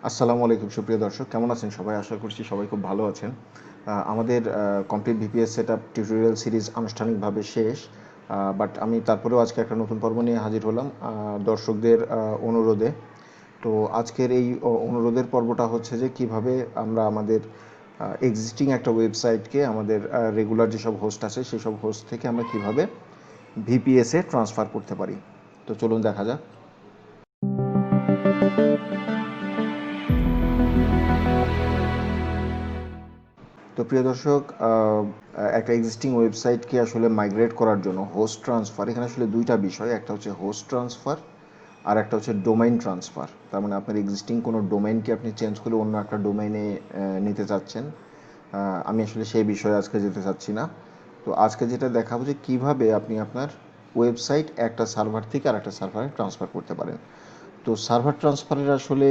আসসালামু আলাইকুম সুপ্রিয় দর্শক, কেমন আছেন সবাই? আশা করছি সবাই খুব ভালো আছেন। আমাদের complete VPS setup tutorial series আনুষ্ঠানিকভাবে শেষ। বাট আমি তারপরেও আজকে একটা নতুন পর্ব নিয়ে হাজির হলাম দর্শকদের অনুরোধে। তো আজকের এই অনুরোধের পর্বটা হচ্ছে যে কিভাবে আমরা আমাদের এক্সিস্টিং একটা ওয়েবসাইটকে আমাদের রেগুলার যেসব হোস্ট আছে সেসব হোস্ট থেকে আমরা কিভাবে ভিপিএসে ট্রান্সফার করতে পারি। তো চলুন দেখা যাক। তো প্রিয় দর্শক, একটা এক্সিস্টিং ওয়েবসাইটকে আসলে মাইগ্রেট করার জন্য হোস্ট ট্রান্সফার, এখানে আসলে দুইটা বিষয়, একটা হচ্ছে হোস্ট ট্রান্সফার আর একটা হচ্ছে ডোমাইন ট্রান্সফার। তার মানে আপনার এক্সিস্টিং কোনো ডোমাইনকে আপনি চেঞ্জ করে অন্য একটা ডোমাইনে নিতে চাচ্ছেন। আমি আসলে সেই বিষয়ে আজকে যেতে চাচ্ছি না। তো আজকে যেটা দেখাবো যে কীভাবে আপনি আপনার ওয়েবসাইট একটা সার্ভার থেকে আর একটা সার্ভারে ট্রান্সফার করতে পারেন। তো সার্ভার ট্রান্সফারের আসলে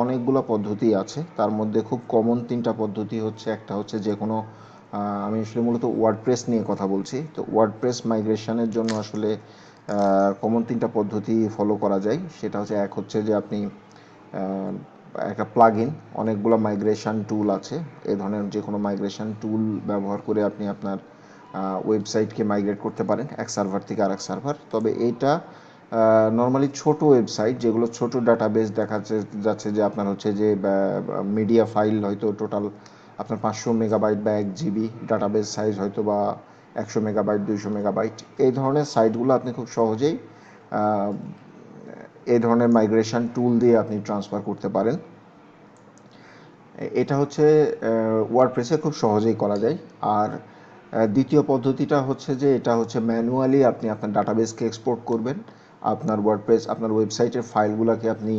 অনেকগুলো পদ্ধতি আছে। তার মধ্যে খুব কমন তিনটা পদ্ধতি হচ্ছে, একটা হচ্ছে যে কোনো আমি আসলে মূলত ওয়ার্ডপ্রেস নিয়ে কথা বলছি। তো ওয়ার্ডপ্রেস মাইগ্রেশনের জন্য আসলে কমন তিনটা পদ্ধতি ফলো করা যায়। সেটা হচ্ছে, এক হচ্ছে যে আপনি একটা প্লাগ ইন, অনেকগুলো মাইগ্রেশন টুল আছে, এ ধরনের যে কোনো মাইগ্রেশন টুল ব্যবহার করে আপনি আপনার ওয়েবসাইটকে মাইগ্রেট করতে পারেন এক সার্ভার থেকে আরেক সার্ভার। তবে এইটা নর্মালি ছোট ওয়েবসাইট, যেগুলো ছোট ডাটাবেস দেখা যাচ্ছে যে আপনার হচ্ছে যে মিডিয়া ফাইল হয়তো টোটাল আপনার 500 মেগাবাইট বা 1 জিবি, ডাটাবেস সাইজ হয়তো বা 100 মেগাবাইট 200 মেগাবাইট, এই ধরনের সাইটগুলো আপনি খুব সহজেই এই ধরনের মাইগ্রেশন টুল দিয়ে আপনি ট্রান্সফার করতে পারেন। এটা হচ্ছে ওয়ার্ডপ্রেসে খুব সহজেই করা যায়। আর দ্বিতীয় পদ্ধতিটা হচ্ছে যে এটা হচ্ছে ম্যানুয়ালি আপনি আপনার ডাটাবেসকে এক্সপোর্ট করবেন, আপনার ওয়ার্ডপ্রেস আপনার ওয়েবসাইটের ফাইলগুলোকে আপনি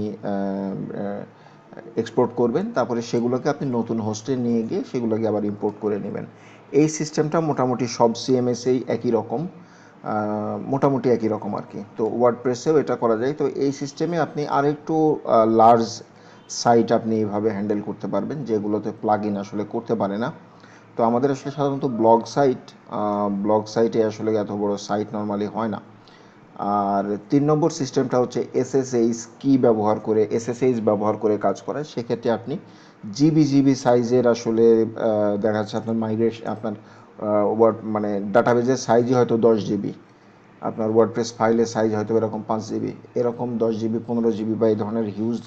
এক্সপোর্ট করবেন, তারপরে সেগুলোকে আপনি নতুন হোস্টে নিয়ে গিয়ে সেগুলোকে আবার ইম্পোর্ট করে নেবেন। এই সিস্টেমটা মোটামুটি সব সিএমএসেই একই রকম, মোটামুটি একই রকম আর কি। তো ওয়ার্ডপ্রেসেও এটা করা যায়। তো এই সিস্টেমে আপনি আরেকটু লার্জ সাইট আপনি এইভাবে হ্যান্ডেল করতে পারবেন, যেগুলোতে প্লাগ ইন আসলে করতে পারে না। তো আমাদের আসলে সাধারণত ব্লগ সাইটে আসলে এত বড় সাইট নর্মালি হয় না। আর 3 নম্বর সিস্টেমটা হচ্ছে এসএসএইচ ব্যবহার করে কাজ করা। সেক্ষেত্রে আপনি জিবি জিবি সাইজের আসলে দেখা যাচ্ছে আপনার মাইগ্রেশন, আপনার ওয়ার্ড মানে ডাটাবেজের সাইজই হয়তো 10 জিবি, আপনার ওয়ার্ডপ্রেস ফাইলের সাইজ হয়তো এরকম 5 জিবি, এরকম 10 জিবি 15 জিবি বা এই ধরনের হিউজ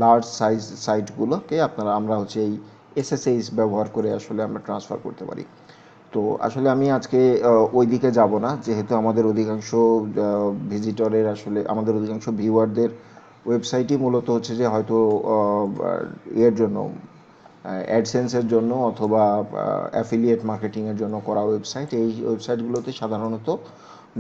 লার্জ সাইজ সাইটগুলোকে আমরা হচ্ছে এই এসএসএইচ ব্যবহার করে আসলে আমরা ট্রান্সফার করতে পারি। তো আসলে আমি আজকে ওই দিকে যাব না, যেহেতু আমাদের অধিকাংশ ভিজিটরের আসলে আমাদের অধিকাংশ ভিউয়ারদের ওয়েবসাইটই মূলত হচ্ছে যে হয়তো এর জন্য অ্যাডসেন্সের জন্য অথবা অ্যাফিলিয়েট মার্কেটিংয়ের জন্য করা ওয়েবসাইট। এই ওয়েবসাইটগুলোতে সাধারণত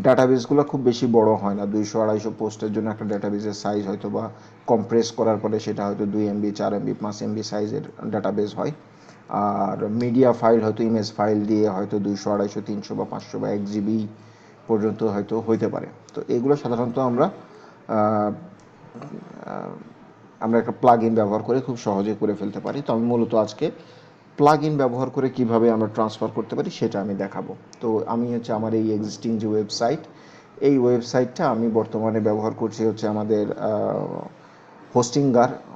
ডাটাবেসগুলো খুব বেশি বড় হয় না। 200-250 পোস্টের জন্য একটা ডাটাবেসের সাইজ হয়তো বা কম্প্রেস করার পরে সেটা হয়তো 2 MB 4 MB 5 MB সাইজের ডাটাবেস হয়। আর মিডিয়া ফাইল হয়তো ইমেজ ফাইল দিয়ে হয়তো 200, 250, 300 বা 500 বা 1 জিবি পর্যন্ত হয়তো হইতে পারে। তো এগুলো সাধারণত আমরা একটা প্লাগ ইন ব্যবহার করে খুব সহজে করে ফেলতে পারি। তো আমি মূলত আজকে প্লাগ ইন ব্যবহার করে কিভাবে আমরা ট্রান্সফার করতে পারি সেটা আমি দেখাবো। তো আমি হচ্ছে আমার এই এক্সিস্টিং যে ওয়েবসাইট, এই ওয়েবসাইটটা আমি বর্তমানে ব্যবহার করছি হচ্ছে আমাদের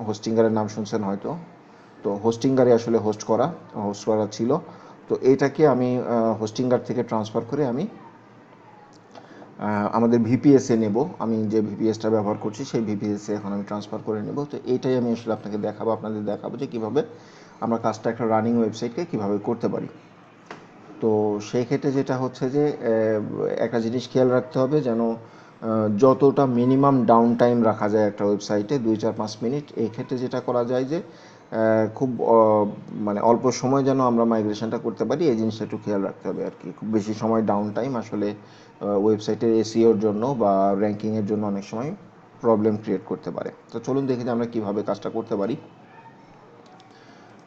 হোস্টিঙ্গারের নাম শুনছেন হয়তো। তো হোস্টিঙ্গারে আসলে হোস্ট করা ছিল। তো এইটাকে আমি হোস্টিঙ্গার থেকে ট্রান্সফার করে আমি আমাদের ভিপিএসে নেব। আমি যে ভিপিএসটা ব্যবহার করছি সেই ভিপিএসে এখন আমি ট্রান্সফার করে নেব। তো এইটাই আমি আসলে আপনাদের দেখাবো যে কীভাবে আমরা কাজটা একটা রানিং ওয়েবসাইটকে কীভাবে করতে পারি। তো সেই ক্ষেত্রে যেটা হচ্ছে যে একটা জিনিস খেয়াল রাখতে হবে, যেন যতটা মিনিমাম ডাউন টাইম রাখা যায় একটা ওয়েবসাইটে, 2-4-5 মিনিট। এই ক্ষেত্রে যেটা করা যায় যে খুব মানে অল্প সময় যেন আমরা মাইগ্রেশনটা করতে পারি, এই জিনিসটা একটু খেয়াল রাখতে হবে আর কি। খুব বেশি সময় ডাউন টাইম আসলে ওয়েবসাইটের এসইওর জন্য বা র্যাঙ্কিংয়ের জন্য অনেক সময় প্রবলেম ক্রিয়েট করতে পারে। তো চলুন দেখি যে আমরা কীভাবে কাজটা করতে পারি।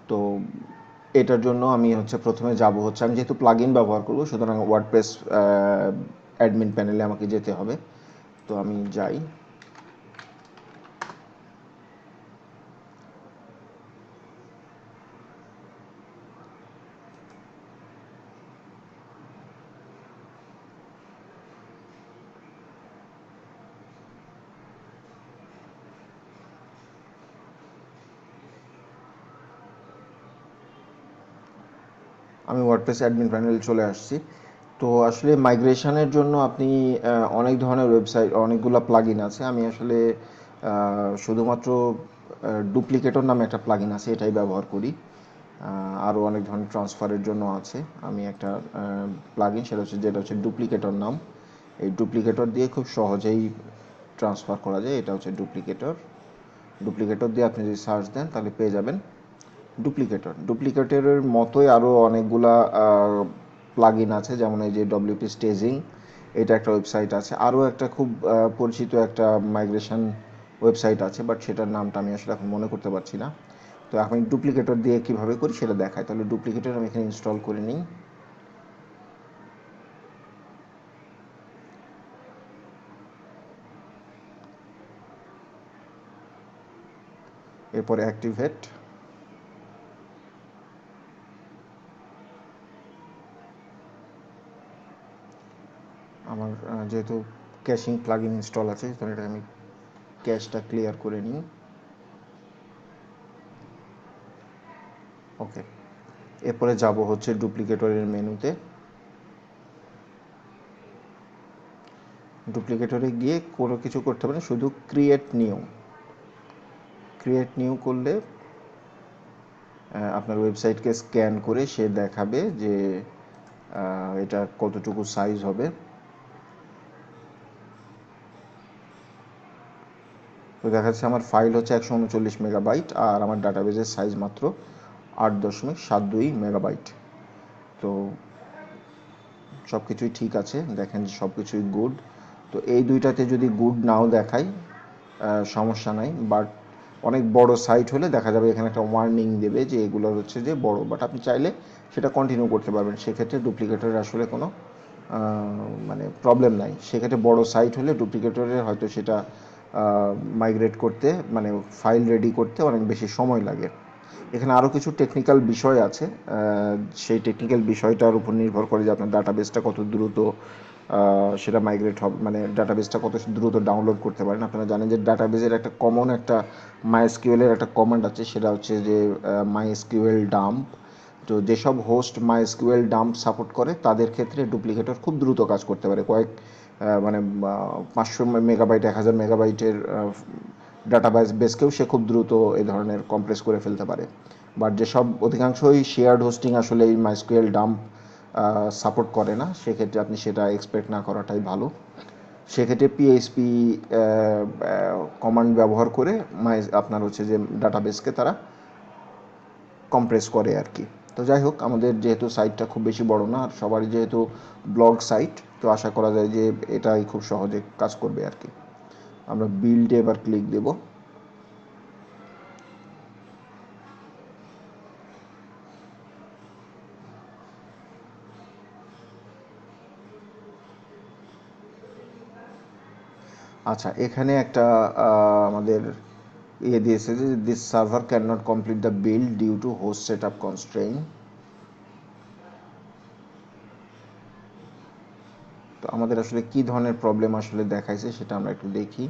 তো এটার জন্য আমি হচ্ছে প্রথমে যাব হচ্ছে, আমি যেহেতু প্লাগ ইন ব্যবহার করব সুতরাং ওয়ার্ডপ্রেস অ্যাডমিন প্যানেলে আমাকে যেতে হবে। তো আমি যাই। আমি ওয়ার্ডপ্রেস অ্যাডমিন প্যানেলে চলে আসছি। তো আসলে মাইগ্রেশনের জন্য আপনি অনেক ধরনের ওয়েবসাইট, অনেকগুলো প্লাগইন আছে। আমি আসলে শুধুমাত্র ডুপ্লিকেটর নামে একটা প্লাগইন আছে, এটাই ব্যবহার করি। আরও অনেক ধরনের ট্রান্সফারের জন্য আছে। আমি একটা প্লাগইন, যেটা হচ্ছে ডুপ্লিকেটর নাম। এই ডুপ্লিকেটর দিয়ে খুব সহজেই ট্রান্সফার করা যায়। এটা হচ্ছে ডুপ্লিকেটর। ডুপ্লিকেটর দিয়ে আপনি যদি সার্চ দেন তাহলে পেয়ে যাবেন ডুপ্লিকেটরের মতোই আরও অনেকগুলা প্লাগইন আছে, যেমন এই যে ডব্লিউপি স্টেজিং, এটা একটা ওয়েবসাইট আছে। আরও একটা খুব পরিচিত একটা মাইগ্রেশন ওয়েবসাইট আছে, বাট সেটার নামটা আমি আসলে এখন মনে করতে পারছি না। তো আমি ডুপ্লিকেটর দিয়ে কীভাবে করি সেটা দেখাই। তাহলে ডুপ্লিকেটর আমি এখানে ইনস্টল করে নিই। এরপরে অ্যাক্টিভেট। আমার যেহেতু ক্যাশিং প্লাগইন ইনস্টল আছে, তাহলে এটা আমি ক্যাশটা ক্লিয়ার করে নিই। ওকে, এরপরে যাব হচ্ছে ডুপ্লিকেটরের মেনুতে। ডুপ্লিকেটরে গিয়ে কোনো কিছু করতে পারেন, শুধু ক্রিয়েট নিউ করলে আপনার ওয়েবসাইটকে স্ক্যান করে সে দেখাবে যে এটা কতটুকু সাইজ হবে। তো দেখা যাচ্ছে আমার ফাইল হচ্ছে 139 মেগাবাইট, আর আমার ডাটাবেজের সাইজ মাত্র 8.72 মেগাবাইট। তো সব কিছুই ঠিক আছে, দেখেন যে সব কিছুই গুড। তো এই দুইটাতে যদি গুড নাও দেখায় সমস্যা নাই, বাট অনেক বড় সাইট হলে দেখা যাবে এখানে একটা ওয়ার্নিং দেবে যে এগুলো হচ্ছে যে বড়, বাট আপনি চাইলে সেটা কন্টিনিউ করতে পারবেন। সেক্ষেত্রে ডুপ্লিকেটরের আসলে কোনো মানে প্রবলেম নাই। সেক্ষেত্রে বড় সাইট হলে ডুপ্লিকেটরের হয়তো সেটা মাইগ্রেট করতে, মানে ফাইল রেডি করতে অনেক বেশি সময় লাগে। এখানে আরও কিছু টেকনিক্যাল বিষয় আছে। সেই টেকনিক্যাল বিষয়টার উপর নির্ভর করে যে আপনার ডাটাবেসটা কত দ্রুত সেটা মাইগ্রেট হবে, মানে ডাটাবেসটা কত দ্রুত ডাউনলোড করতে পারেন। আপনারা জানেন যে ডাটাবেসের একটা কমন একটা মাইএসকিউএলের একটা কমান্ড আছে, সেটা হচ্ছে যে মাইএসকিউএল ডাম্প। তো যেসব হোস্ট মাইএসকিউএল ডাম্প সাপোর্ট করে তাদের ক্ষেত্রে ডুপ্লিকেটর খুব দ্রুত কাজ করতে পারে। মানে 500 মেগাবাইট, 1000 মেগাবাইটের বেসকেও সে খুব দ্রুত এই ধরনের কম্প্রেস করে ফেলতে পারে। বাট যেসব অধিকাংশই শেয়ার্ড হোস্টিং আসলে এই মাইস্কুয়েল ডাম্প সাপোর্ট করে না, সেক্ষেত্রে আপনি সেটা এক্সপেক্ট না করাটাই ভালো। সেক্ষেত্রে পিএইচপি কমান্ড ব্যবহার করে আপনার হচ্ছে যে ডাটাবেসকে তারা কম্প্রেস করে আর কি। তো যাই হোক, আমাদের যেহেতু সাইটটা খুব বেশি বড় না, আর সবারই যেহেতু ব্লগ সাইট, তো আশা করা যায় যে এটাই খুব সহজে কাজ করবে আর কি। আমরা বিল্ডে এবার ক্লিক দেব। আচ্ছা, এখানে একটা আমাদের দিয়েছে যে this server can not complete the build due to host set up constraint. তো আমাদের আসলে কি ধরনের প্রবলেম আসলে দেখাইছে সেটা আমরা একটু দেখি।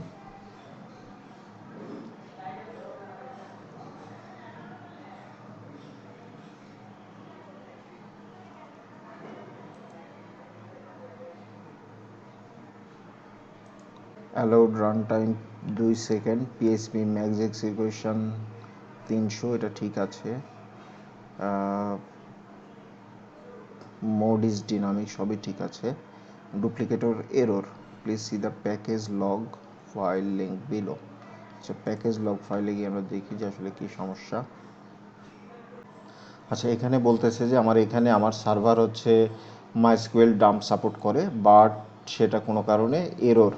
Allowed run time 2 second, PHP max execution 300, এটা ঠিক আছে। মোড ইজ ডিনামিক, সবই ঠিক আছে। Duplicator error, please see the package log file link below. আচ্ছা, প্যাকেজ লগ ফাইলে গিয়ে আমরা দেখি যে আসলে কি সমস্যা। আচ্ছা, এখানে বলতেছে যে আমার সার্ভার হচ্ছে মাইস্কুয়েল ডাম্প সাপোর্ট করে, বাট সেটা কোনো কারণে এরর,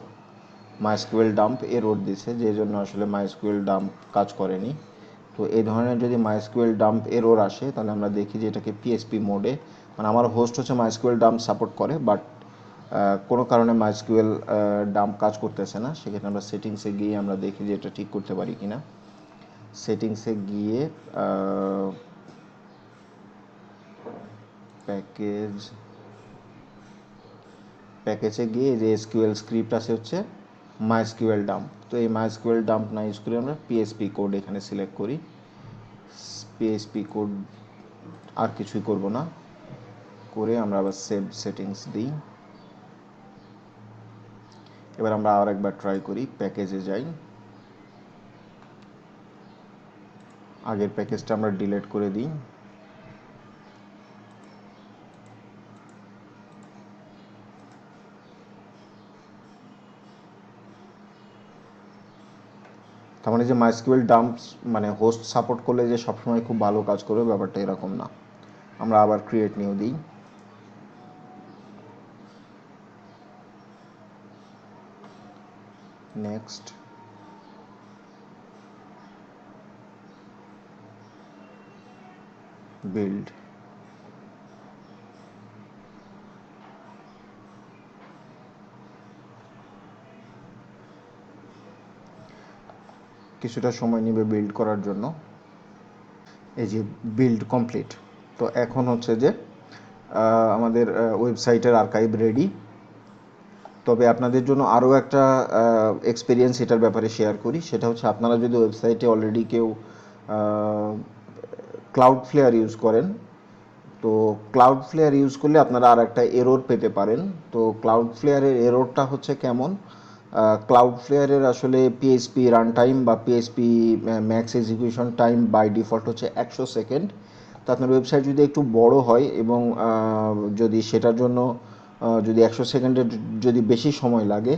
মাইস্কুয়েল ডাম্প এরর দিছে, যে জন্য আসলে মাইস্কুয়েল ডাম্প কাজ করেনি। তো এই ধরনের যদি মাইস্কুয়েল ডাম্প এরর আসে, তাহলে আমরা দেখি যে এটাকে পিএসপি মোডে, মানে আমার হোস্ট হচ্ছে মাইস্কুয়েল ডাম্প সাপোর্ট করে, বাট কোনো কারণে মাইস্কুয়েল ডাম্প কাজ করতেছে না। সেক্ষেত্রে আমরা সেটিংসে গিয়ে আমরা দেখি যে এটা ঠিক করতে পারি কিনা। সেটিংসে গিয়ে প্যাকেজে গিয়ে যে এসকিউএল স্ক্রিপ্ট আছে হচ্ছে মাইস্কিউএল ডাম্প। তো এই মাইস্কিউএল ডাম্প না ইউজ করে আমরা পিএসপি কোড এখানে সিলেক্ট করি। পিএসপি কোড আর কিছুই করব না, করে আমরা আবার সেভ সেটিংস দিই। এবার আমরা আর একবার ট্রাই করি, প্যাকেজে যাই, আগের প্যাকেজটা আমরা ডিলিট করে দিই। তার মানে যে মাইস্কিউএল ডাম্পস মানে হোস্ট সাপোর্ট করলে যে সবসময় খুব ভালো কাজ করবে ব্যাপারটা এরকম না। আমরা আবার ক্রিয়েট নিউ দিই। নেক্সট, বিল্ড, কিছুটা সময় নেবে বিল্ড করার জন্য। এই যে বিল্ড কমপ্লিট। তো এখন হচ্ছে যে আমাদের ওয়েবসাইটের আর্কাইভ রেডি। তবে আপনাদের জন্য আরও একটা এক্সপিরিয়েন্স এটার ব্যাপারে শেয়ার করি, সেটা হচ্ছে আপনারা যদি ওয়েবসাইটে অলরেডি কেউ ক্লাউডফ্লেয়ার ইউজ করেন, তো ক্লাউডফ্লেয়ার ইউজ করলে আপনারা আর একটা এরর পেতে পারেন। তো ক্লাউডফ্লেয়ারের এররটা হচ্ছে কেমন, ক্লাউডফ্লেয়ারের আসলে পিএইচপি রান টাইম বা PHP max execution time by default হচ্ছে 100 সেকেন্ড। তো আপনার ওয়েবসাইট যদি একটু বড় হয় এবং যদি সেটার জন্য যদি 100 সেকেন্ডের যদি বেশি সময় লাগে,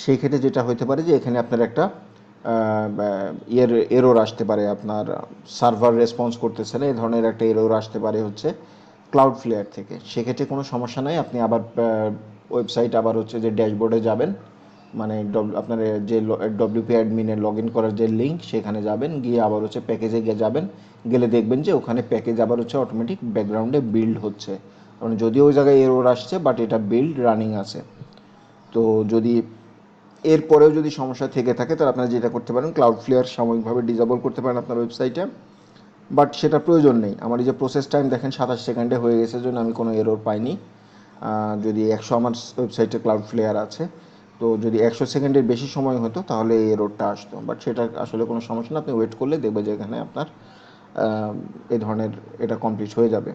সেই ক্ষেত্রে যেটা হতে পারে যে এখানে আপনার একটা এরর আসতে পারে, আপনার সার্ভার রেসপন্স করতেছে না, এই ধরনের একটা এরর আসতে পারে হচ্ছে ক্লাউডফ্লেয়ার থেকে। সেক্ষেত্রে কোনো সমস্যা নাই, আপনি আবার ওয়েবসাইট আবার হচ্ছে যে ড্যাশবোর্ডে যাবেন, মানে আপনার যে ডব্লিউপি অ্যাডমিনে লগ ইন করার যে লিঙ্ক সেখানে যাবেন, গিয়ে আবার হচ্ছে প্যাকেজে গিয়ে যাবেন, গেলে দেখবেন যে ওখানে প্যাকেজ আবার হচ্ছে অটোমেটিক ব্যাকগ্রাউন্ডে বিল্ড হচ্ছে। কারণ যদিও ওই জায়গায় এরর আসছে বাট এটা বিল্ড রানিং আছে। তো যদি এরপরেও যদি সমস্যা থেকে থাকে তাহলে আপনারা যেটা করতে পারেন, ক্লাউডফ্লেয়ার সাময়িকভাবে ডিসেবল করতে পারেন আপনার ওয়েবসাইটে, বাট সেটা প্রয়োজন নেই। আমার এই যে প্রসেস টাইম দেখেন 27 সেকেন্ডে হয়ে গেছে, জন্য আমি কোনো এরর পাইনি। যদি 100 আমার ওয়েবসাইটে ক্লাউডফ্লেয়ার আছে, তো যদি 100 সেকেন্ডের বেশি সময় হতো তাহলে এই এররটা আসতো, বাট সেটা আসলে কোনো সমস্যা না। আপনি ওয়েট করলে দেখবেন যে এখানে আপনার এই ধরনের এটা কমপ্লিট হয়ে যাবে।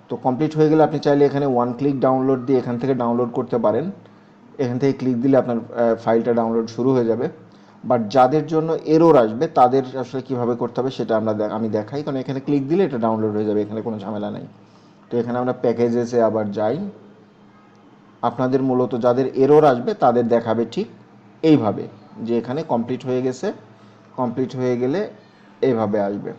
তো কমপ্লিট হয়ে গেলে আপনি চাইলে এখানে ওয়ান ক্লিক ডাউনলোড দিয়ে এখান থেকে ডাউনলোড করতে পারেন। এখান থেকে ক্লিক দিলে আপনার ফাইলটা ডাউনলোড শুরু হয়ে যাবে। বাট যাদের জন্য এরর আসবে তাদের আসলে কীভাবে করতে হবে সেটা আমি দেখাই, কারণ এখানে ক্লিক দিলে এটা ডাউনলোড হয়ে যাবে, এখানে কোনো ঝামেলা নেই। তো এখানে আমরা প্যাকেজেসে আবার যাই। আপনাদের মূলত যাদের এরর আসবে তাদের দেখাবে ঠিক এইভাবে, যে এখানে কমপ্লিট হয়ে গেছে, কমপ্লিট হয়ে গেলে এইভাবে আসবে।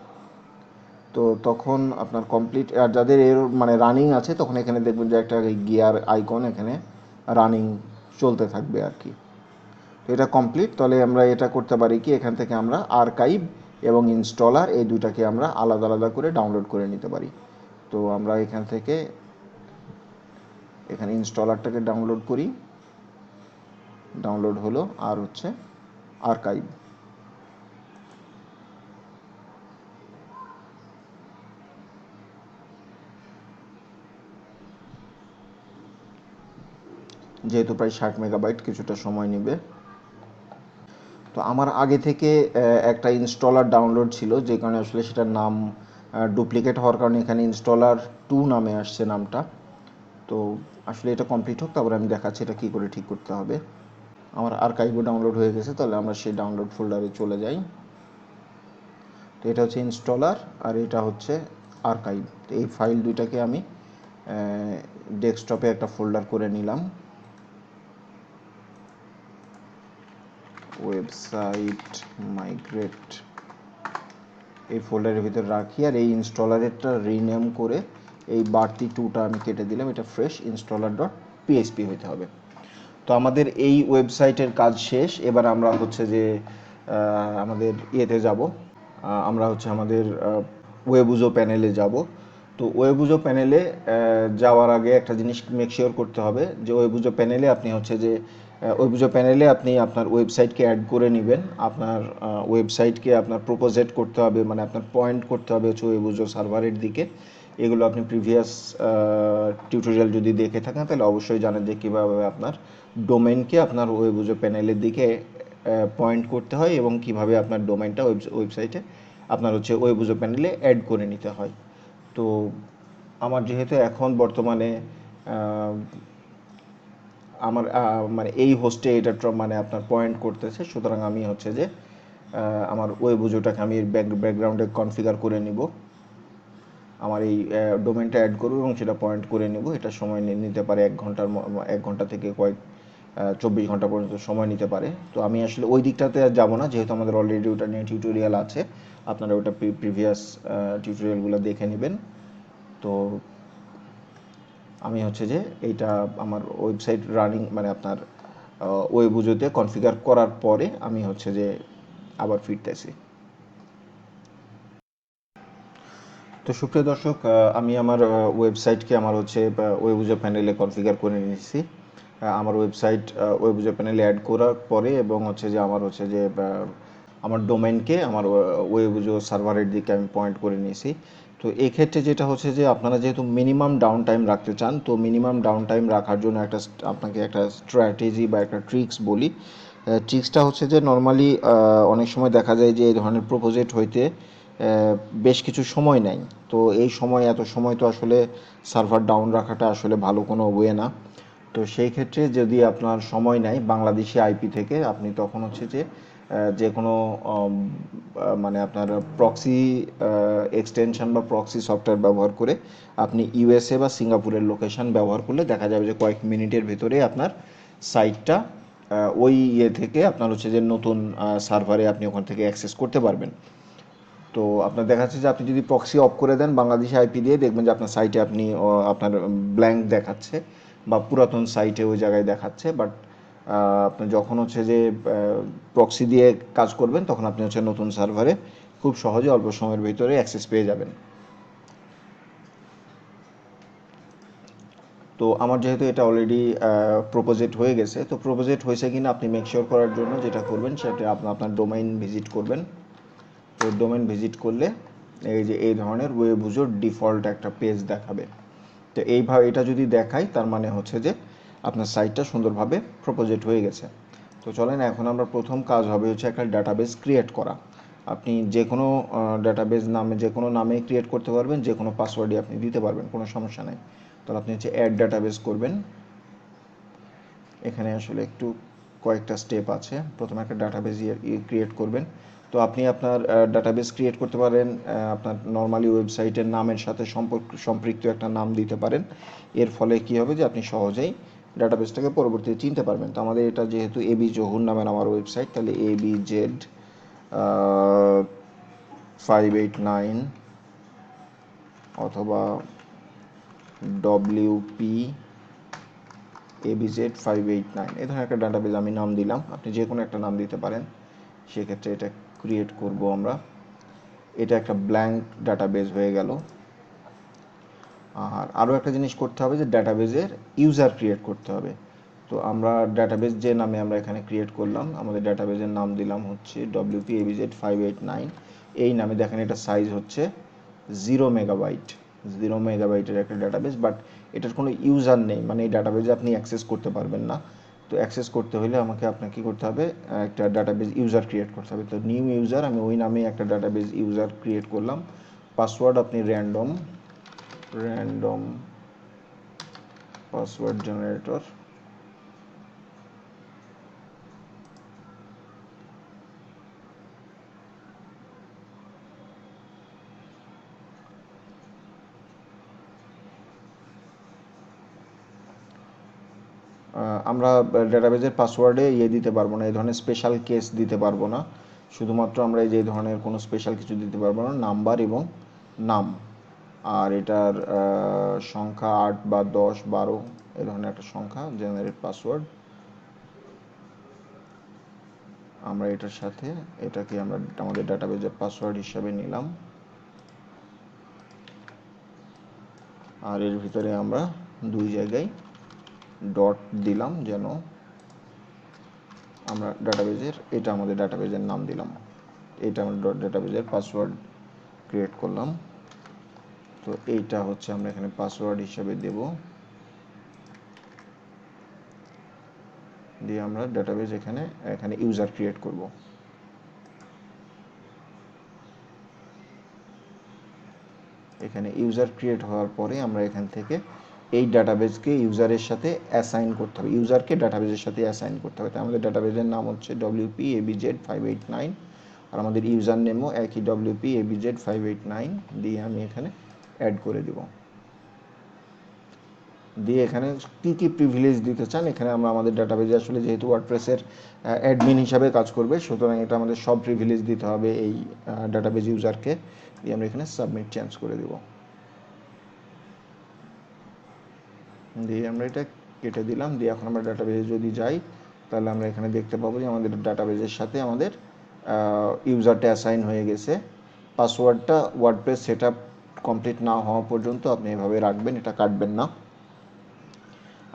তো তখন আপনার কমপ্লিট, আর যাদের এরর মানে রানিং আছে তখন এখানে দেখবেন যে একটা গিয়ার আইকন এখানে রানিং চলতে থাকবে আর কি। তো এটা কমপ্লিট। তাহলে আমরা এটা করতে পারি কি, এখান থেকে আমরা আর্কাইভ এবং ইনস্টলার এই দুটাকে আমরা আলাদা আলাদা করে ডাউনলোড করে নিতে পারি। তো আমরা এখান থেকে এখানে ইনস্টলারটাকে ডাউনলোড করি, ডাউনলোড হলো, আর হচ্ছে আর্কাইভ। যেহেতু প্রায় 60 মেগাবাইট কিছুটা সময় নেবে। তো আমার আগে থেকে একটা ইনস্টলার ডাউনলোড ছিল, যে কারণে আসলে সেটার নাম ডুপ্লিকেট হওয়ার কারণে এখানে ইনস্টলার 2 নামে আসছে নামটা। তো আসলে এটা কমপ্লিট হোক, তারপরে আমি দেখাচ্ছি এটা কী করে ঠিক করতে হবে। আমার আর্কাইভও ডাউনলোড হয়ে গেছে, তাহলে আমরা সেই ডাউনলোড ফোল্ডারে চলে যাই। তো এটা হচ্ছে ইনস্টলার আর এটা হচ্ছে আর্কাইভ। তো এই ফাইল দুইটাকে আমি ডেস্কটপে একটা ফোল্ডার করে নিলাম, ওয়েবসাইট মাইগ্রেট এই ফোল্ডারের ভিতরে রাখি। আর এই ইনস্টলারেরটা রিনেম করে এই বাড়তি 2টা আমি কেটে দিলাম, এটা ফ্রেশ ইনস্টলার ডট পিএইচপি হতে হবে। তো আমাদের এই ওয়েবসাইটের কাজ শেষ। এবার আমরা হচ্ছে যে আমাদের ইয়েতে যাব, আমরা হচ্ছে আমাদের ওয়েবুজো প্যানেলে যাব। তো ওয়েবুজো প্যানেলে যাওয়ার আগে একটা জিনিস মেক শিওর করতে হবে যে ওয়েবুজো প্যানেলে আপনি হচ্ছে যে ওয়েবুজো প্যানেলে আপনি আপনার ওয়েবসাইটকে অ্যাড করে নেবেন। আপনার ওয়েবসাইটকে আপনার প্রপোজেট করতে হবে, মানে আপনার পয়েন্ট করতে হবে হচ্ছে ওয়েবুজো সার্ভারের দিকে। এগুলো আপনি প্রিভিয়াস টিউটোরিয়াল যদি দেখে থাকেন তাহলে অবশ্যই জানেন যে কীভাবে আপনার ডোমেনকে আপনার ওয়েবুজো প্যানেলের দিকে পয়েন্ট করতে হয় এবং কিভাবে আপনার ডোমেনটা ওয়েবসাইটে আপনার হচ্ছে ওয়েবুজো প্যানেলে অ্যাড করে নিতে হয়। তো আমার যেহেতু এখন বর্তমানে আমার মানে এই হোস্টে এটা মানে আপনার পয়েন্ট করতেছে, সুতরাং আমি হচ্ছে যে আমার ওয়েব উজোটাকে আমি ব্যাকগ্রাউন্ডে কনফিগার করে নিব, আমার এই ডোমেনটা অ্যাড করব এবং সেটা পয়েন্ট করে নেব। এটা সময় নিতে পারে 1 ঘন্টা থেকে 24 ঘন্টা পর্যন্ত সময় নিতে পারে। তো আমি আসলে ওই দিকটাতে আর যাবো না, যেহেতু আমাদের অলরেডি ওটা নিয়ে টিউটোরিয়াল আছে, আপনারা ওটা প্রিভিয়াস টিউটোরিয়ালগুলো দেখে নেবেন। তো আমি হচ্ছে যে এইটা আমার ওয়েবসাইট রানিং মানে আপনার ওয়েব উজোতে কনফিগার করার পরে আমি হচ্ছে যে আবার ফিরতেছি। তো সুপ্রিয় দর্শক, আমি আমার ওয়েবসাইটকে আমার হচ্ছে ওয়েব ইউজার প্যানেলে কনফিগার করে নিয়েছি। আমার ওয়েবসাইট ওয়েব ইউজার প্যানেলে অ্যাড করার পরে এবং হচ্ছে যে আমার হচ্ছে যে আমার ডোমেনকে আমার ওয়েব ইউজার সার্ভারের দিকে আমি পয়েন্ট করে নিয়েছি। তো এই ক্ষেত্রে যেটা হচ্ছে যে আপনারা যেহেতু মিনিমাম ডাউন টাইম রাখতে চান, তো মিনিমাম ডাউন টাইম রাখার জন্য আপনাকে একটা স্ট্র্যাটেজি বা একটা ট্রিক্স বলি। ট্রিক্সটা হচ্ছে যে নর্মালি অনেক সময় দেখা যায় যে এই ধরনের প্রপোজেট হইতে বেশ কিছু সময় নেয়। তো এই সময় এত সময় তো আসলে সার্ভার ডাউন রাখাটা আসলে ভালো কোনো ওয়ে না। তো সেই ক্ষেত্রে যদি আপনার সময় নেয় বাংলাদেশি আইপি থেকে, আপনি তখন হচ্ছে যে যে কোনো মানে আপনার প্রক্সি এক্সটেনশন বা প্রক্সি সফটওয়্যার ব্যবহার করে আপনি ইউএসএ বা সিঙ্গাপুরের লোকেশন ব্যবহার করলে দেখা যাবে যে কয়েক মিনিটের ভেতরে আপনার সাইটটা ওই ইয়ে থেকে আপনার হচ্ছে যে নতুন সার্ভারে আপনি ওখান থেকে অ্যাক্সেস করতে পারবেন। তো আপনার দেখা যাচ্ছে যে আপনি যদি প্রক্সি অফ করে দেন বাংলাদেশি আইপি দিয়ে, দেখবেন যে আপনার সাইটে আপনি আপনার ব্ল্যাঙ্ক দেখাচ্ছে বা পুরাতন সাইটে ওই জায়গায় দেখাচ্ছে। বাট আপনি যখন হচ্ছে যে প্রক্সি দিয়ে কাজ করবেন তখন আপনি হচ্ছে নতুন সার্ভারে খুব সহজে অল্প সময়ের ভিতরে অ্যাক্সেস পেয়ে যাবেন। তো আমার যেহেতু এটা অলরেডি প্রপোজেট হয়ে গেছে, তো প্রপোজেট হয়েছে কিনা আপনি মেক শিওর করার জন্য যেটা করবেন সেটা আপনার ডোমাইন ভিজিট করবেন। তো ডোমেন ভিজিট করলে এই যে এই ধরনের ওয়েব উজোর ডিফল্ট একটা পেজ দেখাবে। তো এইভাবে এটা যদি দেখায় তার মানে হচ্ছে যে আপনার সাইটটা সুন্দরভাবে প্রপোজেট হয়ে গেছে। তো চলেন এখন আমরা প্রথম কাজ হবে হচ্ছে একটা ডাটাবেস ক্রিয়েট করা। আপনি যে কোনো ডাটাবেস নামে যে কোনো নামে ক্রিয়েট করতে পারবেন, যে কোনো পাসওয়ার্ডই আপনি দিতে পারবেন, কোনো সমস্যা নেই। তাহলে আপনি হচ্ছে অ্যাড ডাটাবেস করবেন। এখানে আসলে একটু কয়েকটা স্টেপ আছে। প্রথমে একটা ডাটাবেস ক্রিয়েট করবেন। তো আপনি আপনার ডাটাবেস ক্রিয়েট করতে পারেন আপনার নর্মালি ওয়েবসাইটের নামের সাথে সম্পৃক্ত একটা নাম দিতে পারেন। এর ফলে কি হবে যে আপনি সহজেই ডাটাবেসটাকে পরবর্তীতে চিনতে পারবেন। তো আমাদের এটা যেহেতু এবি জহুর নামের আমার ওয়েবসাইট, তাহলে ABZ 589 অথবা WP ABZ589 এই ধরনের একটা ডাটাবেস আমি নাম দিলাম। আপনি যে কোনো একটা নাম দিতে পারেন। সেক্ষেত্রে এটা ক্রিয়েট করব আমরা। এটা একটা ব্ল্যাঙ্ক ডাটাবেস হয়ে গেল। আর আরও একটা জিনিস করতে হবে যে ডাটাবেসের ইউজার ক্রিয়েট করতে হবে। তো আমরা ডাটাবেস যে নামে আমরা এখানে ক্রিয়েট করলাম, আমাদের ডাটাবেসের নাম দিলাম হচ্ছে WP ABZ589। এই নামে দেখেন এটা সাইজ হচ্ছে 0 মেগাবাইট। 0 মেগাবাইটের একটা ডাটাবেস, বাট এটার কোনো ইউজার নেই, মানে এই ডাটাবেসে আপনি অ্যাক্সেস করতে পারবেন না। তো অ্যাক্সেস করতে হলে আপনাকে কী করতে হবে, একটা ডাটাবেস ইউজার ক্রিয়েট করতে হবে। তো নিউ ইউজার, আমি ওই নামে একটা ডাটাবেস ইউজার ক্রিয়েট করলাম। পাসওয়ার্ড আপনি র্যান্ডম পাসওয়ার্ড জেনারেটর। আমরা ডাটাবেসের পাসওয়ার্ডে দিতে পারবো না, এই ধরনের স্পেশাল কেস দিতে পারবো না। শুধুমাত্র আমরা এই যে ধরনের কোনো স্পেশাল কিছু দিতে পারবো না, নাম্বার এবং নাম। আর এটার সংখ্যা 8 বা 10 12 এই ধরনের একটা সংখ্যা, জেনারেট পাসওয়ার্ড। আমরা এটার সাথে এটাকে আমরা আমাদের ডাটাবেসের পাসওয়ার্ড হিসাবে নিলাম। আর এর ভিতরে আমরা দুই জায়গায় ডট দিলাম, যেন আমরা এটা আমাদের ডাটাবেসের নাম দিলাম। এটা আমরা ডাটাবেসের পাসওয়ার্ড ক্রিয়েট করলাম। তো এইটা হচ্ছে আমরা এখানে পাসওয়ার্ড হিসাবে দেব, দিয়ে আমরা ডাটাবেস এখানে ইউজার ক্রিয়েট করব। এখানে ইউজার ক্রিয়েট হওয়ার পরে আমরা এখান থেকে এই ডাটাবেসকে ইউজারের সাথে অ্যাসাইন করতে হবে, ইউজারকে ডাটাবেসের সাথে অ্যাসাইন করতে হবে। তাই আমাদের ডাটাবেসের নাম হচ্ছে WP-ABZ589, আর আমাদের ইউজার নেমও একই WP-ABZ589 দিয়ে আমি এখানে অ্যাড করে দিব। দিয়ে এখানে কী কী প্রিভিলেজ দিতে চান, এখানে আমরা আমাদের ডাটাবেজে আসলে যেহেতু ওয়ার্ডপ্রেসের অ্যাডমিন হিসাবে কাজ করবে, সুতরাং এটা আমাদের সব প্রিভিলেজ দিতে হবে এই ডাটাবেজ ইউজারকে। দিয়ে আমরা এখানে সাবমিট চেঞ্জ করে দেব। দিয়ে আমরা এটা কেটে দিলাম। দিয়ে এখন আমরা ডাটাবেজে যদি যাই, তাহলে আমরা এখানে দেখতে পাবো যে আমাদের ডাটাবেজের সাথে আমাদের ইউজারটা অ্যাসাইন হয়ে গেছে। পাসওয়ার্ডটা ওয়ার্ডপ্রেস সেট আপ কমপ্লিট না হওয়া পর্যন্ত আপনি এভাবে রাখবেন, এটা কাটবেন না।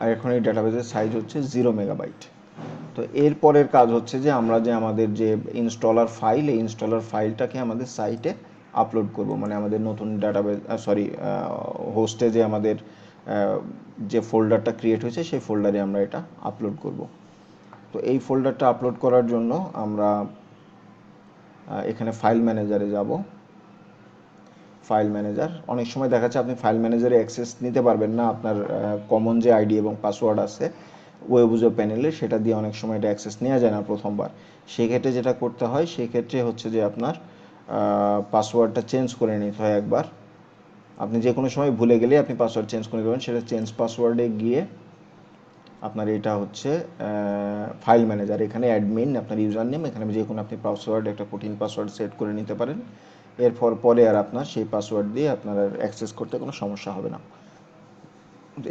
আর এখন এই ডাটাবেসের সাইজ হচ্ছে 0 মেগাবাইট। তো এর পরের কাজ হচ্ছে যে আমরা যে আমাদের যে ইনস্টলার ফাইল, এই ইনস্টলার ফাইলটাকে আমাদের সাইটে আপলোড করব, মানে আমাদের নতুন ডাটাবেস হোস্টে যে আমাদের যে ফোল্ডারটা ক্রিয়েট হয়েছে সেই ফোল্ডারে আমরা এটা আপলোড করব। তো এই ফোল্ডারটা আপলোড করার জন্য আমরা এখানে ফাইল ম্যানেজারে যাব। ফাইল ম্যানেজার, অনেক সময় দেখা যাচ্ছে আপনি ফাইল ম্যানেজারে অ্যাক্সেস নিতে পারবেন না, আপনার কমন যে আইডি এবং পাসওয়ার্ড আছে ওয়েব ইউজার প্যানেলে, সেটা দিয়ে অনেক সময় এটা অ্যাক্সেস নেওয়া যায় না প্রথমবার। সেক্ষেত্রে যেটা করতে হয়, সেক্ষেত্রে হচ্ছে যে আপনার পাসওয়ার্ডটা চেঞ্জ করে নিতে হয় একবার। আপনি যে কোনো সময় ভুলে গেলে আপনি পাসওয়ার্ড চেঞ্জ করে দেবেন, সেটা চেঞ্জ পাসওয়ার্ডে গিয়ে আপনার এটা হচ্ছে ফাইল ম্যানেজার, এখানে অ্যাডমিন আপনার ইউজার নেম, এখানে যে কোনো আপনি পাসওয়ার্ড একটা কঠিন পাসওয়ার্ড সেট করে নিতে পারেন। এরপর পরে আর আপনার সেই পাসওয়ার্ড দিয়ে আপনার আর অ্যাক্সেস করতে কোনো সমস্যা হবে না।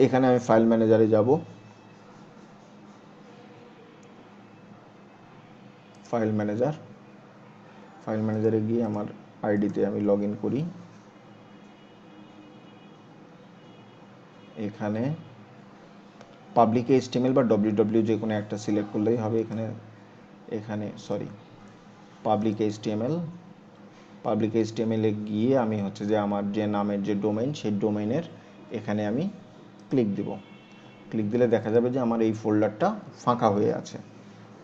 এখানে আমি ফাইল ম্যানেজারে যাব। ফাইল ম্যানেজারে গিয়ে আমার আইডিতে আমি লগ ইন করি। এখানে পাবলিক HTML বা www যে কোনো একটা সিলেক্ট করলেই হবে। এখানে পাবলিক HTML এ গিয়ে আমি হচ্ছে যে আমার যে নামের যে ডোমেইন, সেই ডোমেইনের এখানে আমি ক্লিক দিব। ক্লিক দিলে দেখা যাবে যে আমার এই ফোল্ডারটা ফাঁকা হয়ে আছে।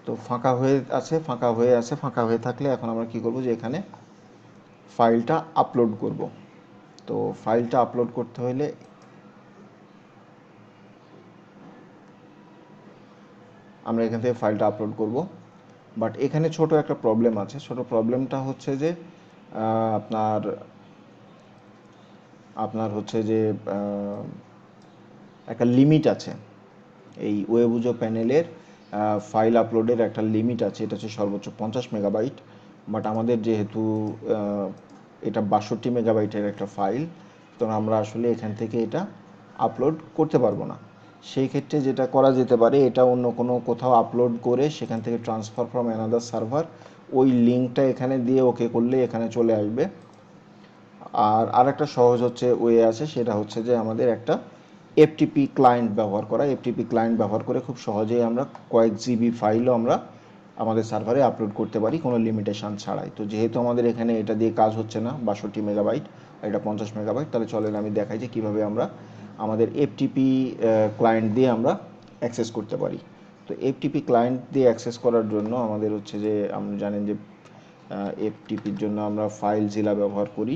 তো ফাঁকা হয়ে থাকলে এখন আমরা কি করব, যে এখানে ফাইলটা আপলোড করব। তো ফাইলটা আপলোড করতে হলে আমরা এখান থেকে ফাইলটা আপলোড করব। বাট এখানে ছোট একটা প্রবলেম আছে। ছোট প্রবলেমটা হচ্ছে যে আপনার হচ্ছে যে একটা লিমিট আছে। এই ওয়েব ইউজার প্যানেলের ফাইল আপলোডের একটা লিমিট আছে, এটা হচ্ছে সর্বোচ্চ 50 মেগাবাইট। বাট আমাদের যেহেতু এটা 62 মেগাবাইটের একটা ফাইল, তো আমরা আসলে এখান থেকে এটা আপলোড করতে পারবো না। সেই ক্ষেত্রে যেটা করা যেতে পারে, এটা অন্য কোনো কোথাও আপলোড করে সেখান থেকে ট্রান্সফার ফ্রম অ্যানাদার সার্ভার, ওই লিঙ্কটা এখানে দিয়ে ওকে করলে এখানে চলে আসবে। আর আরেকটা সহজ হচ্ছে ওয়ে আছে, সেটা হচ্ছে যে আমাদের একটা FTP ক্লায়েন্ট ব্যবহার করা। FTP ক্লায়েন্ট ব্যবহার করে খুব সহজেই আমরা কয়েক জিবি ফাইলও আমরা আমাদের সার্ভারে আপলোড করতে পারি কোনো লিমিটেশন ছাড়াই। তো যেহেতু আমাদের এখানে এটা দিয়ে কাজ হচ্ছে না, 62 মেগাবাইট আর এটা 50 মেগাবাইট, তাহলে চলেন আমি দেখাই যে কীভাবে আমরা আমাদের FTP ক্লায়েন্ট দিয়ে আমরা অ্যাক্সেস করতে পারি। তো FTP ক্লায়েন্ট দিয়ে অ্যাক্সেস করার জন্য আমাদের হচ্ছে যে, আপনি জানেন যে FTPর জন্য আমরা ফাইলজিলা ব্যবহার করি।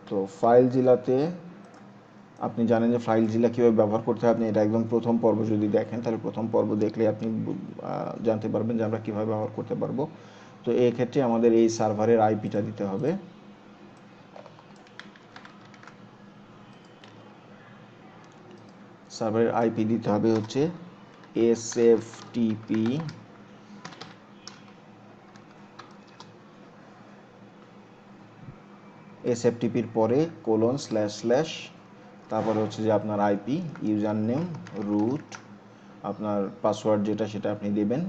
তো ফাইলজিলাতে আপনি জানেন যে ফাইলজিলা কীভাবে ব্যবহার করতে হয়। আপনি এটা একদম প্রথম পর্ব যদি দেখেন, তাহলে প্রথম পর্ব দেখলে আপনি জানতে পারবেন যে আমরা কীভাবে ব্যবহার করতে পারবো। তো এই ক্ষেত্রে আমাদের এই সার্ভারের আইপিটা দিতে হবে। সার্ভারের আইপি দিতে হবে হচ্ছে SFTPর পরে : তারপরে হচ্ছে যে আপনার আইপি, ইউজার নেম, রুট, আপনার পাসওয়ার্ড যেটা সেটা আপনি দেবেন।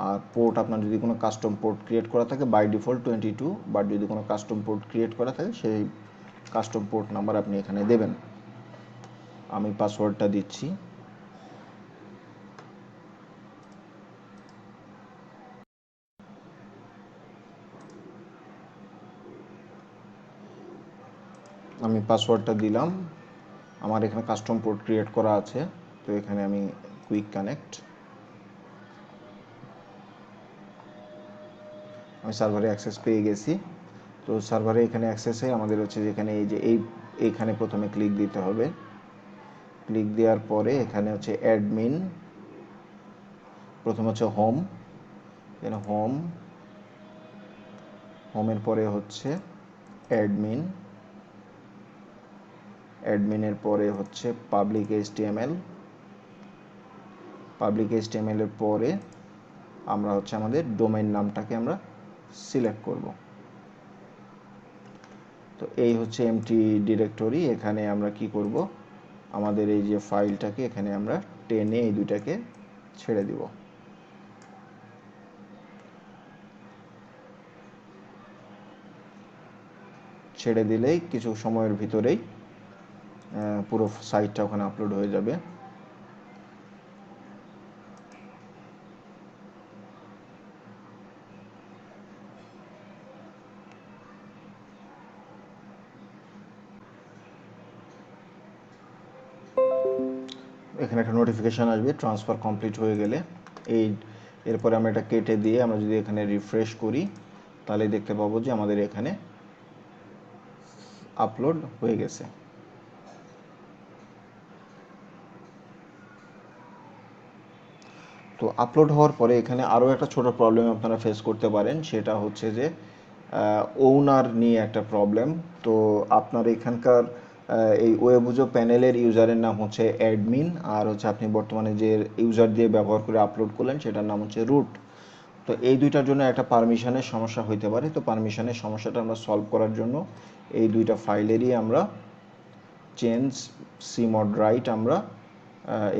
আর পোর্ট, আপনার যদি কোনো কাস্টম পোর্ট ক্রিয়েট করা থাকে বাই ডিফল্ট 22, বাট যদি কোনো কাস্টম পোর্ট ক্রিয়েট করা থাকে সেই কাস্টম পোর্ট নাম্বার আপনি এখানে দেবেন। আমি পাসওয়ার্ডটা দিচ্ছি। আমি পাসওয়ার্ডটা দিলাম। আমার এখানে কাস্টম পোর্ট ক্রিয়েট করা আছে, তো এখানে আমি কুইক কানেক্ট, আমি সার্ভারে অ্যাক্সেস পেয়ে গেছি। তো সার্ভারে এখানে অ্যাক্সেসে আমাদের হচ্ছে যেখানে এই যে এইখানে প্রথমে ক্লিক দিতে হবে। ক্লিক দেওয়ার পরে এখানে হচ্ছে অ্যাডমিন, প্রথম হচ্ছে হোম, এখানে হোমের পরে হচ্ছে অ্যাডমিন, অ্যাডমিনের পরে হচ্ছে পাবলিক এইচটিএমএল, পাবলিক এইচটিএমএল এর পরে আমরা হচ্ছে আমাদের ডোমেইন নামটাকে আমরা সিলেক্ট করব। তো এই হচ্ছে এমটি ডিরেক্টরি। এখানে আমরা কি করব, আমাদের এই যে ফাইলটাকে এখানে আমরা টেনে এই দুটাকে ছেড়ে দিব। ছেড়ে দিলেই কিছু সময়ের ভিতরেই পুরো সাইটটা ওখানে আপলোড হয়ে যাবে। এখানে একটা নোটিফিকেশান আসবে ট্রান্সফার কমপ্লিট হয়ে গেলে। এরপরে আমরা এটা কেটে দিয়ে আমরা যদি এখানে রিফ্রেশ করি তাহলে দেখতে পাবো যে আমাদের এখানে আপলোড হয়ে গেছে। তো আপলোড হওয়ার পরে এখানে আরও একটা ছোট প্রবলেম আপনারা ফেস করতে পারেন, সেটা হচ্ছে যে ওনার নিয়ে একটা প্রবলেম। তো আপনার এখানকার এই ওয়েবুজো প্যানেলের ইউজারের নাম হচ্ছে অ্যাডমিন, আর হচ্ছে আপনি বর্তমানে যে ইউজার দিয়ে ব্যবহার করে আপলোড করলেন সেটার নাম হচ্ছে রুট। তো এই দুইটার জন্য একটা পারমিশনের সমস্যা হইতে পারে। তো পারমিশনের সমস্যাটা আমরা সলভ করার জন্য এই দুইটা ফাইলেরই আমরা চেঞ্জ সিমড রাইট আমরা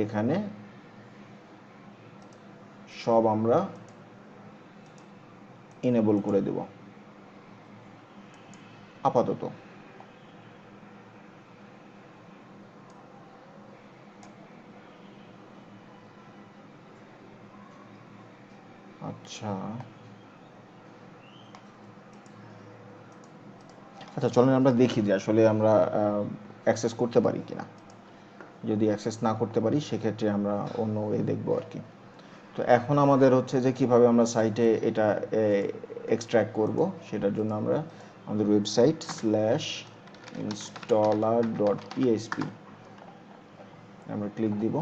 এখানে সব আমরা ইনেবল করে দেব আপাতত। আচ্ছা আচ্ছা, চলেন আমরা দেখি যে আসলে আমরা অ্যাক্সেস করতে পারি কিনা। যদি অ্যাক্সেস না করতে পারি সেক্ষেত্রে আমরা অন্য ওয়ে দেখবো আর কি। তো এখন আমাদের হচ্ছে যে কিভাবে আমরা সাইটে এটা এক্সট্র্যাক্ট করব, সেটার জন্য আমরা আমাদের ওয়েবসাইট /installer.php আমরা ক্লিক দিব।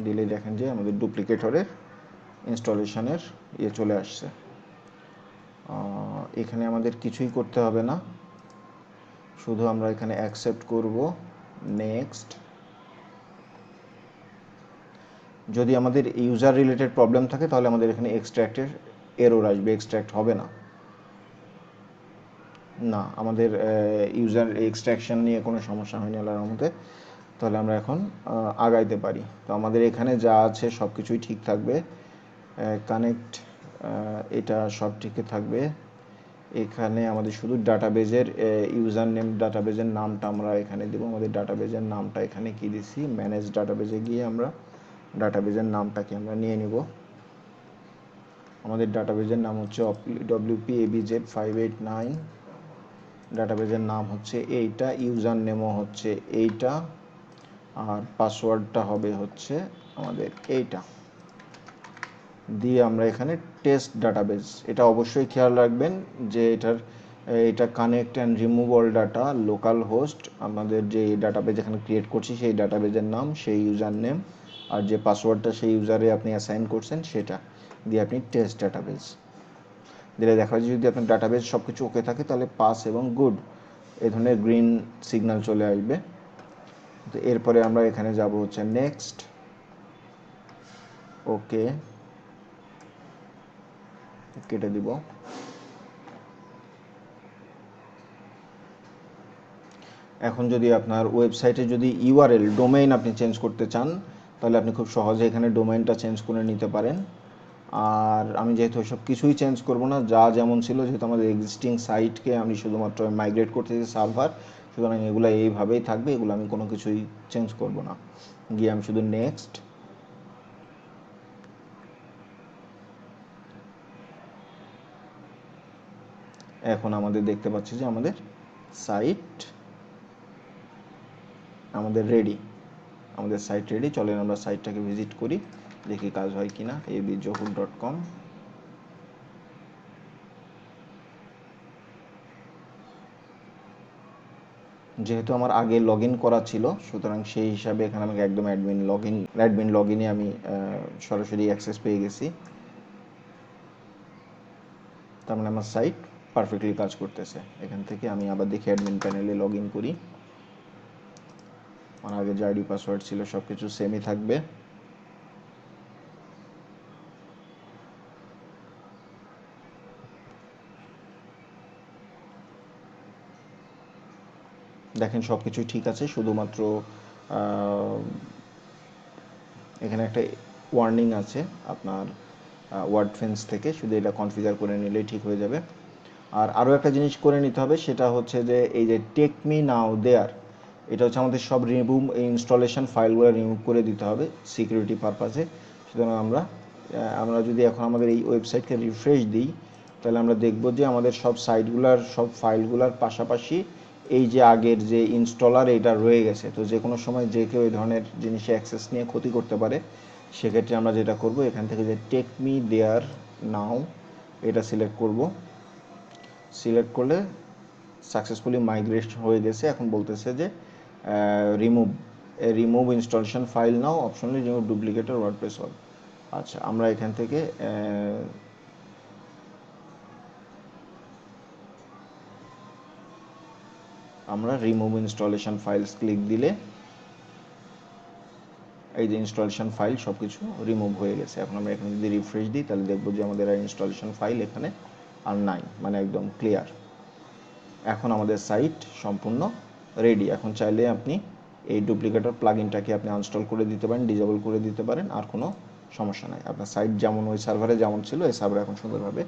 দিলে দেখেন যে আমাদের ডুপ্লিকেটরের ইনস্টলেশনের চলে আসছে। এখানে আমাদের কিছুই করতে হবে না, শুধু আমরা এখানে অ্যাকসেপ্ট করব, নেক্সট। যদি আমাদের ইউজার রিলেটেড প্রবলেম থাকে তাহলে আমাদের এখানে এক্সট্র্যাক্টের এরর আসবে, এক্সট্র্যাক্ট হবে না। না, আমাদের ইউজার এক্সট্র্যাকশন নিয়ে কোনো সমস্যা হয়নি আল্লাহর রহমতে। তাহলে আমরা এখন আগাইতে পারি। তো আমাদের এখানে যা আছে সব কিছুই ঠিক থাকবে। কানেক্ট, এটা সব ঠিকই থাকবে। এখানে আমাদের শুধু ডাটাবেজের ইউজার নেম, ডাটাবেজের নামটা আমরা এখানে দেবো। আমাদের ডাটাবেজের নামটা এখানে কি দিছি, ম্যানেজ ডাটাবেজে গিয়ে আমরা ডাটাবেজের নামটাকে আমরা নিয়ে নিব। আমাদের ডাটাবেজের নাম হচ্ছে WPABZ589, ডাটাবেজের নাম হচ্ছে এইটা, ইউজার নেমও হচ্ছে এইটা, আর পাসওয়ার্ডটা হবে হচ্ছে আমাদের এইটা দিয়ে আমরা এখানে টেস্ট ডাটাবেজ। এটা অবশ্যই খেয়াল রাখবেন যে এটা connect and remove all data, local host, আমাদের যে ডাটাবেজ এখানে ক্রিয়েট করছি সেই ডাটাবেজের নাম, সেই ইউজার নেম, আর যে পাসওয়ার্ডটা সেই ইউজারে আপনি অ্যাসাইন করছেন সেটা দিয়ে আপনি টেস্ট ডাটাবেজ দিলে দেখা যায় যদি আপনার ডাটাবেজ সব কিছু ওকে থাকে তাহলে পাস এবং গুড এই ধরনের গ্রিন সিগন্যাল চলে আসবে। তো এরপরে আমরা এখানে যাব হচ্ছে নেক্সট, ওকে কেটে দিব। এখন যদি আপনার ওয়েবসাইটে যদি ইউআরএল ডোমেইন আপনি চেঞ্জ করতে চান তাহলে আপনি খুব সহজে এখানে ডোমেইনটা চেঞ্জ করে নিতে পারেন। আর আমি যেহেতু সব কিছুই চেঞ্জ করব না, যা যেমন ছিল, যেহেতু আমাদের এক্সিস্টিং সাইটকে আমি শুধুমাত্র মাইগ্রেট করতেছি সার্ভার, সুতরাং এগুলো এইভাবেই থাকবে, এগুলো আমি কোনো কিছুই চেঞ্জ করব না। গিয়ে আমি শুধু নেক্সট, এখন আমাদের দেখতে পাচ্ছি যে আমাদের সাইট রেডি, আমাদের সাইট রেডি। চলেন আমরা সাইটটাকে ভিজিট করি, দেখি কাজ হয় কিনা। abjohur.com, যেহেতু আমার আগে লগ ইন করা ছিল, সুতরাং সেই হিসাবে এখানে আমাকে একদম অ্যাডমিন লগ ইনে আমি সরাসরি অ্যাক্সেস পেয়ে গেছি। তার মানে আমার সাইট পারফেক্টলি কাজ করতেছে। এখান থেকে আমি আবার দেখি অ্যাডমিন প্যানেলে লগ ইন করি। আমার আগে যে আইডি পাসওয়ার্ড ছিল সব কিছু সেমই থাকবে। দেখেন সব কিছুই ঠিক আছে, শুধুমাত্র এখানে একটা ওয়ার্নিং আছে আপনার ওয়ার্ডফেন্স থেকে, শুধু এটা কনফিগার করে নিলেই ঠিক হয়ে যাবে। আর আরও একটা জিনিস করে নিতে হবে, সেটা হচ্ছে যে এই যে টেক মি নাও দেয়ার, এটা হচ্ছে আমাদের সব ইনস্টলেশন ফাইলগুলো রিমুভ করে দিতে হবে সিকিউরিটি পারপাসে। সুতরাং আমরা যদি এখন আমাদের এই ওয়েবসাইটকে রিফ্রেশ দিই, তাহলে আমরা দেখব যে আমাদের সব সাইটগুলোর সব ফাইলগুলোর পাশাপাশি এই যে আগের যে ইনস্টলার এটা রয়ে গেছে। তো যে কোনো সময় যে কেউ এই ধরনের জিনিসে অ্যাক্সেস নিয়ে ক্ষতি করতে পারে। সেক্ষেত্রে আমরা যেটা করব, এখান থেকে যে টেক মি দেয়ার নাও এটা সিলেক্ট করব। সিলেক্ট করলে সাকসেসফুলি মাইগ্রেশন হয়ে গেছে। এখন বলতেছে যে রিমুভ ইনস্টলেশন ফাইল নাও, optionally remove duplicated WordPress all. আচ্ছা, আমরা এখান থেকে আমরা রিমুভ ইনস্টলেশন ফাইলস ক্লিক দিলে এই যে ইনস্টলেশন ফাইল সব কিছু রিমুভ হয়ে গেছে। এখন আমরা এখানে যদি রিফ্রেশ দিই, তাহলে দেখবো যে আমাদের ইনস্টলেশন ফাইল এখানে আর নাই, মানে একদম ক্লিয়ার। এখন আমাদের সাইট সম্পূর্ণ রেডি। এখন চাইলে আপনি এই ডুপ্লিকেটর প্লাগইনটাকে আপনি আনস্টল করে দিতে পারেন, ডিসেবল করে দিতে পারেন, আর কোনো সমস্যা নাই। আপনার সাইট যেমন ওই সার্ভারে যেমন ছিল, এই সার্ভারে এখন সুন্দরভাবে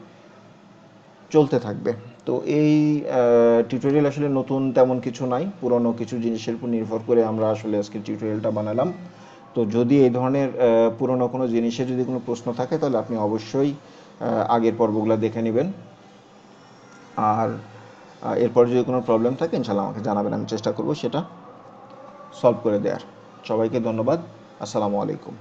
চলতে থাকবে। তো এই টিউটোরিয়াল আসলে নতুন তেমন কিছু নাই, পুরনো কিছু জিনিসের উপর নির্ভর করে আমরা আসলে আজকে টিউটোরিয়ালটা বানালাম। তো যদি এই ধরনের পুরনো কোনো জিনিসের যদি কোনো প্রশ্ন থাকে, তাহলে আপনি অবশ্যই আগের পর্বগুলো দেখে নেবেন। আর এরপর যদি কোনো প্রবলেম থাকে, ইনশাল্লাহ আমাকে জানাবেন, আমি চেষ্টা করব সেটা সলভ করে দেওয়ার। সবাইকে ধন্যবাদ। আসসালামু আলাইকুম।